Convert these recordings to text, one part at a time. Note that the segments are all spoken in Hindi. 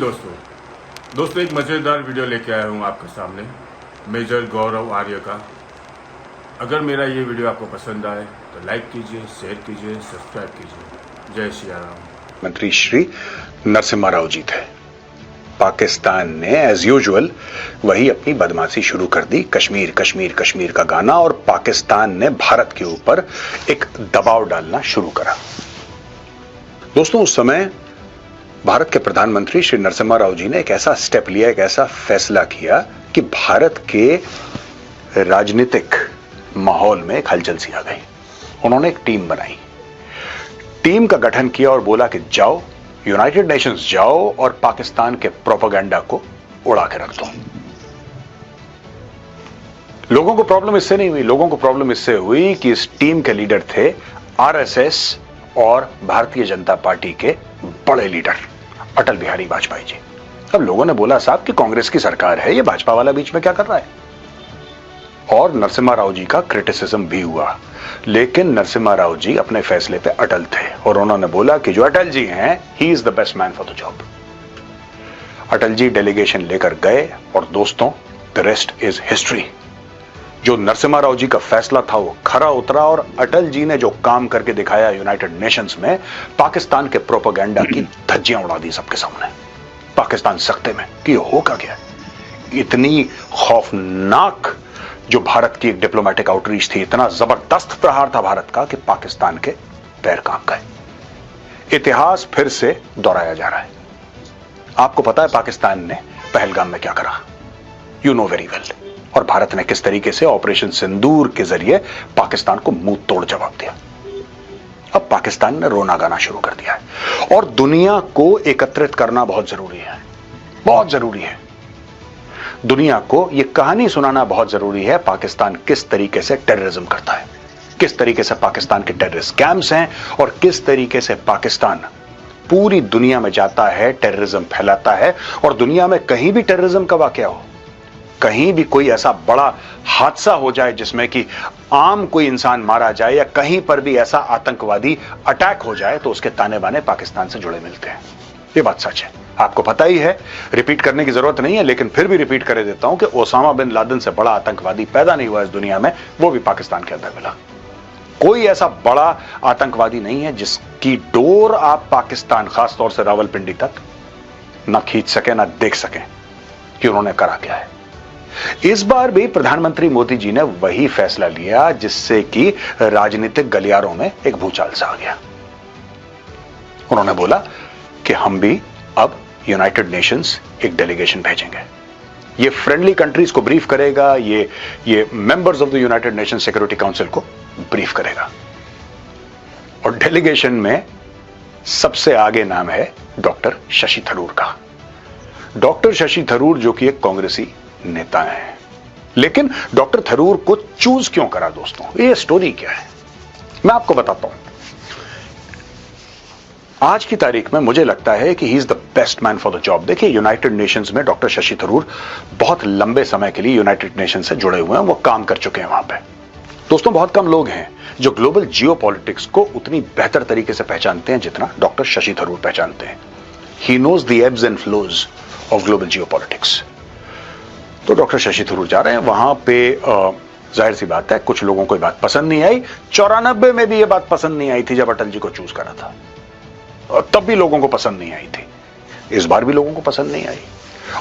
दोस्तों एक मज़ेदार वीडियो लेके आया हूँ आपके सामने मेजर गौरव आर्य का। अगर मेरा ये वीडियो आपको पसंद आए तो लाइक कीजिए, शेयर कीजिए, सब्सक्राइब कीजिए। जय श्री राम। मंत्री श्री नरसिम्हा राव जी थे। पाकिस्तान ने एज यूजुअल वही अपनी बदमाशी शुरू कर दी, कश्मीर कश्मीर कश्मीर का गाना, और पाकिस्तान ने भारत के ऊपर एक दबाव डालना शुरू करा। दोस्तों उस समय भारत के प्रधानमंत्री श्री नरसिम्हा राव जी ने एक ऐसा स्टेप लिया, एक ऐसा फैसला किया कि भारत के राजनीतिक माहौल में एक हलचल सी आ गई। उन्होंने एक टीम बनाई, टीम का गठन किया और बोला कि जाओ यूनाइटेड नेशंस जाओ और पाकिस्तान के प्रोपेगेंडा को उड़ा के रख दो। लोगों को प्रॉब्लम इससे नहीं हुई, लोगों को प्रॉब्लम इससे हुई कि इस टीम के लीडर थे आरएसएस और भारतीय जनता पार्टी के बड़े लीडर अटल बिहारी वाजपेयी जी। अब लोगों ने बोला साहब कि कांग्रेस की सरकार है, ये भाजपा वाला बीच में क्या कर रहा है। और नरसिम्हा राव जी का क्रिटिसिज्म भी हुआ, लेकिन नरसिम्हा राव जी अपने फैसले पे अटल थे और उन्होंने बोला कि जो अटल जी हैं, he is the best man for the job. Atal ji delegation लेकर गए और दोस्तों द रेस्ट इज हिस्ट्री। जो नरसिम्हा राव जी का फैसला था वो खरा उतरा और अटल जी ने जो काम करके दिखाया यूनाइटेड नेशंस में, पाकिस्तान के प्रोपेगेंडा की धज्जियां उड़ा दी सबके सामने, पाकिस्तान सख्ते में कि होगा क्या। इतनी खौफनाक जो भारत की एक डिप्लोमेटिक आउटरीच थी, इतना जबरदस्त प्रहार था भारत का कि पाकिस्तान के पैर कांप गए। इतिहास फिर से दोहराया जा रहा है। आपको पता है पाकिस्तान ने पहलगाम में क्या करा, यू नो वेरी वेल, और भारत ने किस तरीके से ऑपरेशन सिंदूर के जरिए पाकिस्तान को मुंह तोड़ जवाब दिया। अब पाकिस्तान ने रोना गाना शुरू कर दिया है और दुनिया को एकत्रित करना बहुत जरूरी है, बहुत जरूरी है। दुनिया को यह कहानी सुनाना बहुत जरूरी है, पाकिस्तान किस तरीके से टेररिज्म करता है, किस तरीके से पाकिस्तान के टेररिस्ट कैंप्स हैं और किस तरीके से पाकिस्तान पूरी दुनिया में जाता है, टेररिज्म फैलाता है। और दुनिया में कहीं भी टेररिज्म का वाकया हो, कहीं भी कोई ऐसा बड़ा हादसा हो जाए जिसमें कि आम कोई इंसान मारा जाए या कहीं पर भी ऐसा आतंकवादी अटैक हो जाए, तो उसके ताने बाने पाकिस्तान से जुड़े मिलते हैं। ये बात सच है, आपको पता ही है, रिपीट करने की जरूरत नहीं है, लेकिन फिर भी रिपीट कर देता हूं कि ओसामा बिन लादेन से बड़ा आतंकवादी पैदा नहीं हुआ इस दुनिया में, वो भी पाकिस्तान के अंदर मिला। कोई ऐसा बड़ा आतंकवादी नहीं है जिसकी डोर आप पाकिस्तान, खासतौर से रावलपिंडी तक ना खींच सके, ना देख सके कि उन्होंने करा क्या है। इस बार भी प्रधानमंत्री मोदी जी ने वही फैसला लिया जिससे कि राजनीतिक गलियारों में एक भूचाल सा आ गया। उन्होंने बोला कि हम भी अब यूनाइटेड नेशंस एक डेलीगेशन भेजेंगे, ये फ्रेंडली कंट्रीज को ब्रीफ करेगा, ये members of the United Nation security council को ब्रीफ करेगा। और डेलीगेशन में सबसे आगे नाम है डॉक्टर शशि थरूर का। डॉक्टर शशि थरूर जो कि एक कांग्रेसी नेता है, लेकिन डॉक्टर थरूर को चूज क्यों करा दोस्तों, ये स्टोरी क्या है, मैं आपको बताता हूं। आज की तारीख में मुझे लगता है कि ही is the best man for the job. देखिए यूनाइटेड नेशंस में डॉक्टर शशि थरूर बहुत लंबे समय के लिए यूनाइटेड नेशन से जुड़े हुए हैं, वो काम कर चुके हैं वहां पे। दोस्तों बहुत कम लोग हैं जो ग्लोबल जियोपॉलिटिक्स को उतनी बेहतर तरीके से पहचानते हैं जितना डॉक्टर शशि थरूर पहचानते हैं। He knows the ebbs and flows of global geopolitics. तो डॉक्टर शशि थरूर जा रहे हैं वहां पे, जाहिर सी बात है कुछ लोगों को ये बात पसंद नहीं आई। 94 में भी ये बात पसंद नहीं आई थी जब अटल जी को चूज करा था, और तब भी लोगों को पसंद नहीं आई थी, इस बार भी लोगों को पसंद नहीं आई।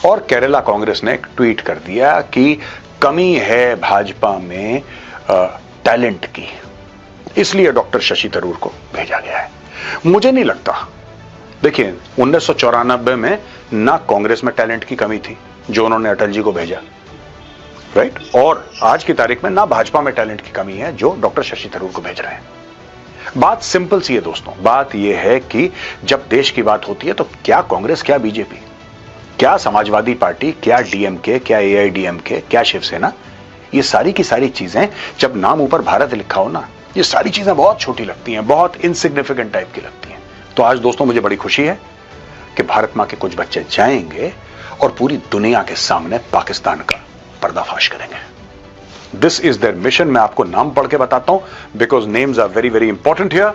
और केरला कांग्रेस ने एक ट्वीट कर दिया कि कमी है भाजपा में टैलेंट की, इसलिए डॉक्टर शशि थरूर को भेजा गया है। मुझे नहीं लगता, देखिए 1994 में ना कांग्रेस में टैलेंट की कमी थी जो उन्होंने अटल जी को भेजा, राइट, और आज की तारीख में ना भाजपा में टैलेंट की कमी है जो डॉक्टर शशि थरूर को भेज रहे हैं। बात सिंपल सी है दोस्तों, बात यह है कि जब देश की बात होती है तो क्या कांग्रेस, क्या बीजेपी, क्या समाजवादी पार्टी, क्या डीएमके, क्या एआईडीएमके, क्या शिवसेना, ये सारी की सारी चीजें जब नाम ऊपर भारत लिखा हो ना, ये सारी चीजें बहुत छोटी लगती हैं, बहुत इनसिग्निफिकेंट टाइप की लगती हैं। तो आज दोस्तों मुझे बड़ी खुशी है कि भारत मां के कुछ बच्चे जाएंगे और पूरी दुनिया के सामने पाकिस्तान का पर्दाफाश करेंगे। This is their mission. मैं आपको नाम पढ़ के बताता हूं because names are very very important here.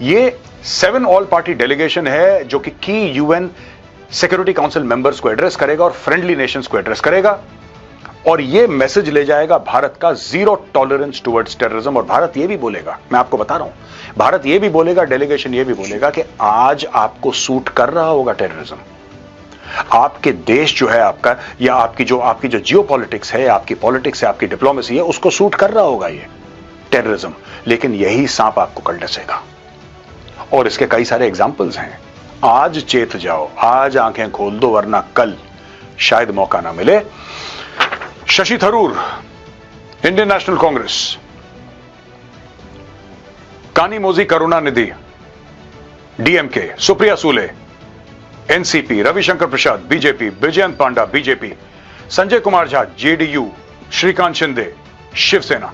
ये 7 ऑल पार्टी डेलीगेशन है जो कि की यूएन सिक्योरिटी काउंसिल मेंबर्स को एड्रेस करेगा और फ्रेंडली नेशंस को एड्रेस करेगा और यह मैसेज ले जाएगा भारत का जीरो टॉलरेंस टुवर्ड्स टेररिज्म। और भारत यह भी बोलेगा, मैं आपको बता रहा हूं, भारत यह भी बोलेगा, डेलीगेशन यह भी बोलेगा कि आज आपको सूट कर रहा होगा टेररिज्म, आपके देश जो है आपका, या आपकी जो जियो पॉलिटिक्स है, आपकी पॉलिटिक्स है, आपकी डिप्लोमेसी है, उसको सूट कर रहा होगा ये टेररिज्म, लेकिन यही सांप आपको कल डसेगा। और इसके कई सारे एग्जाम्पल्स हैं। आज चेत जाओ, आज आंखें खोल दो, वरना कल शायद मौका ना मिले। Shashi Tharoor, Indian National Congress, Kanimozhi Karunanidhi, DMK, Supriya Sule, NCP, Ravishankar Prasad, BJP, Vijayant Panda, BJP, Sanjay Kumar Jha, JDU, Shrikant Shinde, Shivsena,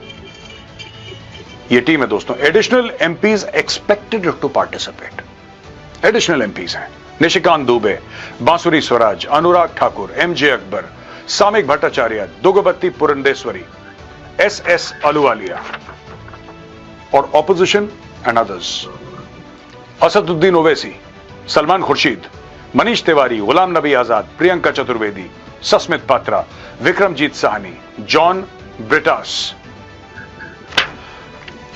ये टीम है दोस्तों। Additional MPs expected to participate, additional MPs हैं निशिकांत दुबे, बांसुरी स्वराज, अनुराग ठाकुर, एमजे अकबर, सामिक भट्टाचार्य, दुगबत्ती पुरंदेश्वरी, एसएस अलुवालिया, और opposition and others, Asaduddin Owaisi, Salman Khurshid, Manish Tewari, Ghulam Nabi Azad, Priyanka Chaturvedi, Sasmit Patra, Vikramjit Sahni, John Brittas.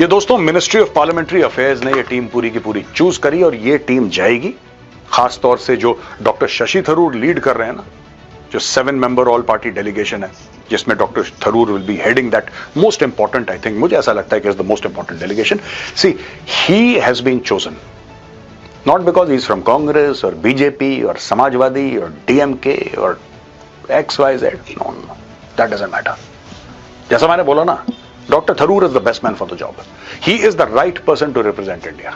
ये दोस्तों मिनिस्ट्री ऑफ पार्लियामेंट्री अफेयर्स ने ये टीम पूरी की पूरी चूज करी और ये टीम जाएगी, खासतौर से जो डॉक्टर शशि थरूर लीड कर रहे हैं ना, जो 7 मेंबर ऑल पार्टी डेलीगेशन है, जिसमें doctor Tharoor will be heading that most important, I think, मुझे ऐसा लगता है कि is the most important delegation. See, he has been chosen not because he is from Congress और बीजेपी और समाजवादी और डीएमके और XYZ, no, that doesn't matter. जैसा मैंने बोला ना, Dr. Tharoor is the best man for the job. He is the right person to represent India.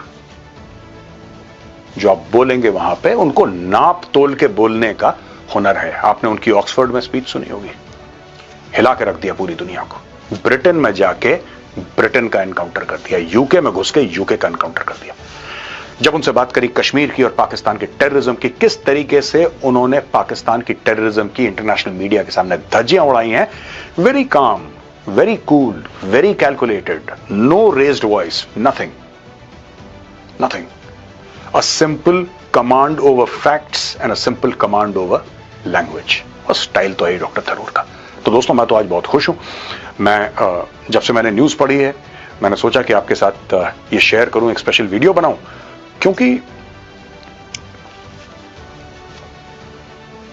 जो आप बोलेंगे वहां पे, उनको नाप तोल के बोलने का हुनर है। आपने उनकी ऑक्सफोर्ड में स्पीच सुनी होगी, हिला के रख दिया पूरी दुनिया को। ब्रिटेन में जाके ब्रिटेन का एनकाउंटर कर दिया, यूके में घुस के यूके का एनकाउंटर कर दिया। जब उनसे बात करी कश्मीर की और पाकिस्तान के टेररिज्म की, किस तरीके से उन्होंने पाकिस्तान की टेररिज्म की इंटरनेशनल मीडिया के सामने धज्जियां उड़ाई हैं। Very calm, very cool, very calculated, no raised voice, nothing. A simple command over facts and a simple command over language. और स्टाइल तो है डॉक्टर थरूर का। तो दोस्तों, मैं तो आज बहुत खुश हूं। मैं जब से मैंने न्यूज पढ़ी है, मैंने सोचा कि आपके साथ ये शेयर करूं, एक स्पेशल वीडियो बनाऊं, क्योंकि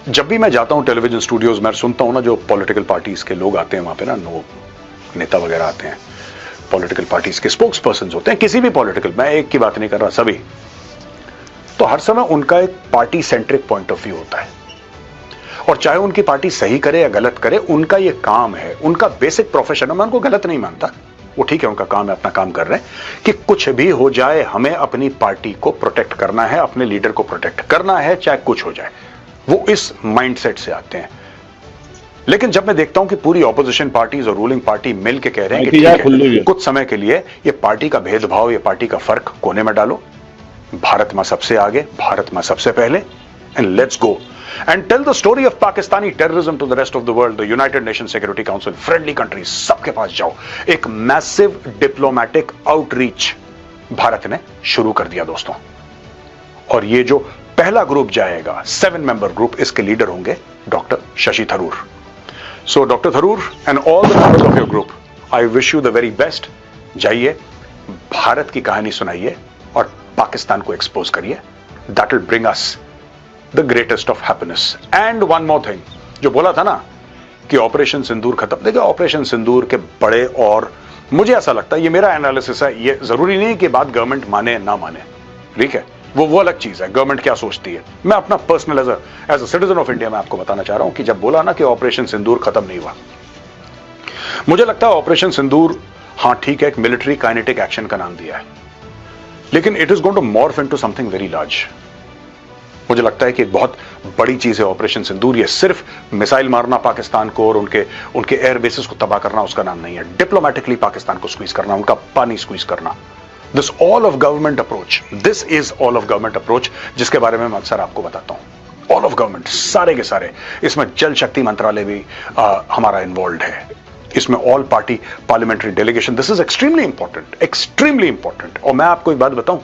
जब भी मैं जाता हूं टेलीविजन स्टूडियोज में, सुनता हूं ना, जो पॉलिटिकल पार्टीज के लोग आते हैं वहां पे ना, नेता वगैरह आते हैं, पॉलिटिकल पार्टीज के स्पोक्स पर्सन होते हैं, किसी भी पॉलिटिकल, मैं एक की बात नहीं कर रहा, सभी, तो हर समय उनका एक party centric point of view होता है। और चाहे उनकी पार्टी सही करे या गलत करे, उनका ये काम है, उनका बेसिक प्रोफेशन है। मैं उनको गलत नहीं मानता, वो ठीक है, उनका काम है, अपना काम कर रहे हैं कि कुछ भी हो जाए, हमें अपनी पार्टी को प्रोटेक्ट करना है, अपने लीडर को प्रोटेक्ट करना है, चाहे कुछ हो जाए। वो इस माइंडसेट से आते हैं। लेकिन जब मैं देखता हूं कि पूरी ऑपोजिशन पार्टीज और रूलिंग पार्टी मिल के कह रहे हैं कि ठीक है, कुछ समय के लिए ये पार्टी का भेदभाव, ये पार्टी का फर्क कोने में डालो, भारत मां सबसे आगे, भारत मां सबसे पहले, and let's go and tell the story of Pakistani terrorism to the rest of the world, the United Nation security council, friendly countries, सबके पास जाओ। एक मैसिव डिप्लोमैटिक आउटरीच भारत ने शुरू कर दिया दोस्तों। और ये जो पहला ग्रुप जाएगा, 7 मेंबर ग्रुप, इसके लीडर होंगे doctor Shashi Tharoor. So doctor Tharoor and all the members of your group, I wish you the very best. जाइए, भारत की कहानी सुनाइए और पाकिस्तान को एक्सपोज करिए। That will bring us the greatest of happiness. And one more thing, जो बोला था ना कि ऑपरेशन सिंदूर खत्म, देखिए ऑपरेशन सिंदूर के बड़े, और मुझे ऐसा लगता है, ये मेरा एनालिसिस है, ये जरूरी नहीं कि बात गवर्नमेंट माने ना माने, ठीक है, वो अलग चीज है, गवर्नमेंट क्या सोचती है। मैं अपना personal as a citizen of India मैं आपको बताना चाह रहा हूं कि जब बोला ना कि ऑपरेशन सिंदूर खत्म नहीं हुआ, मुझे लगता है ऑपरेशन सिंदूर, हां ठीक है, एक मिलिट्री काइनेटिक एक्शन का नाम दिया है, लेकिन it is going to morph into something very large. मुझे लगता है कि एक बहुत बड़ी चीज है ऑपरेशन सिंदूर। ये सिर्फ मिसाइल मारना पाकिस्तान को और उनके एयर बेसिस को तबाह करना उसका नाम नहीं है। डिप्लोमेटिकली पाकिस्तान को स्क्वीज करना, उनका पानी स्क्वीज करना। This all of government approach, this is all of government approach, जिसके बारे में मैं अक्सर आपको बताता हूं। ऑल ऑफ गवर्नमेंट, सारे के सारे, इसमें जल शक्ति मंत्रालय भी हमारा इन्वॉल्व है, इसमें all party parliamentary delegation. This is extremely important, extremely important. और मैं आपको एक बात बताऊं,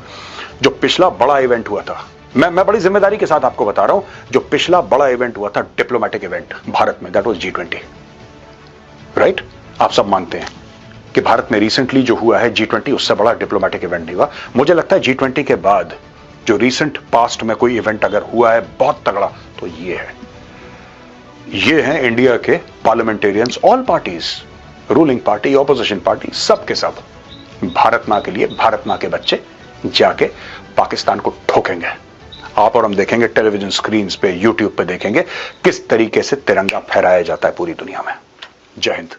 जो पिछला बड़ा इवेंट हुआ था मैं बड़ी जिम्मेदारी के साथ आपको बता रहा हूं, जो पिछला बड़ा इवेंट हुआ था, डिप्लोमेटिक इवेंट भारत में, दैट वाज G20, राइट? आप सब मानते हैं कि भारत में रिसेंटली जो हुआ है G20, उससे बड़ा डिप्लोमेटिक इवेंट नहीं हुआ। मुझे लगता है G20 के बाद जो रिसेंट पास्ट में कोई इवेंट अगर हुआ है बहुत तगड़ा, तो ये है इंडिया के parliamentarians, all parties, ruling party, opposition party, सब के सब भारत मां के लिए, भारत मां के बच्चे जाके पाकिस्तान को ठोकेंगे। आप और हम देखेंगे टेलीविजन स्क्रीन्स पे, यूट्यूब पे देखेंगे किस तरीके से तिरंगा फहराया जाता है पूरी दुनिया में। जय हिंद।